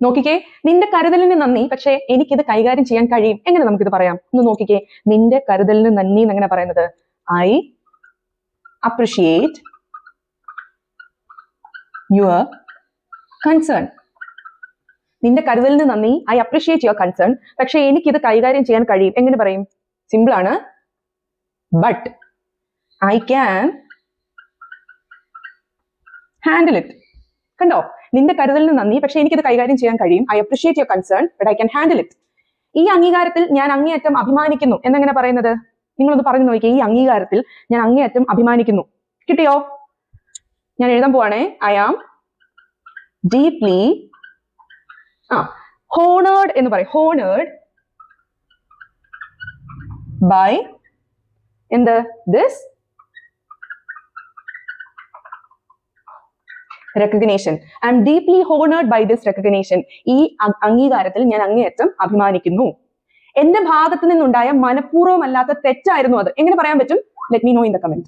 നോക്കിക്കേ, നിന്റെ കരുതലിന് നന്ദി, പക്ഷേ എനിക്കിത് കൈകാര്യം ചെയ്യാൻ കഴിയും. എങ്ങനെ നമുക്കിത് പറയാം? ഒന്ന് നോക്കിക്കേ, നിന്റെ കരുതലിന് നന്ദി എന്നെങ്ങനെ പറയുന്നത്? I appreciate your concern. നിന്റെ കരുതലിന് നന്ദി, ഐ അപ്രിഷിയേറ്റ് യുവർ കൺസേൺ, പക്ഷെ എനിക്കിത് കൈകാര്യം ചെയ്യാൻ കഴിയും. എങ്ങനെ പറയും? സിമ്പിൾ ആണ്. But I can handle it. കണ്ടോ? നിന്റെ കരുതലിന് നന്ദി, പക്ഷെ എനിക്കിത് കൈകാര്യം ചെയ്യാൻ കഴിയും. I appreciate your concern but I can handle it. ഈ അംഗീകാരത്തിൽ ഞാൻ അങ്ങേയറ്റം അഭിമാനിക്കുന്നു എന്നെങ്ങനെ പറയുന്നത്? നിങ്ങളൊന്ന് പറഞ്ഞു നോക്കിയേ, ഈ അംഗീകാരത്തിൽ ഞാൻ അങ്ങേയറ്റം അഭിമാനിക്കുന്നു. കിട്ടിയോ? ഞാൻ എഴുതാൻ പോവാണേ. ഐ ആം ഡീപ്ലി ഹോണേർഡ് എന്ന് പറയും. ഹോണേർഡ് ബൈ എന്ത്? This recognition. I am deeply honored by this recognition. ഈ അംഗീകാരത്തിൽ ഞാൻ അങ്ങേയറ്റം അഭിമാനിക്കുന്നു. എന്റെ ഭാഗത്ത് നിന്നുണ്ടായ മനഃപൂർവ്വമല്ലാത്ത തെറ്റായിരുന്നു അത്. എങ്ങനെ പറയാൻ പറ്റും? Let me know in the comment.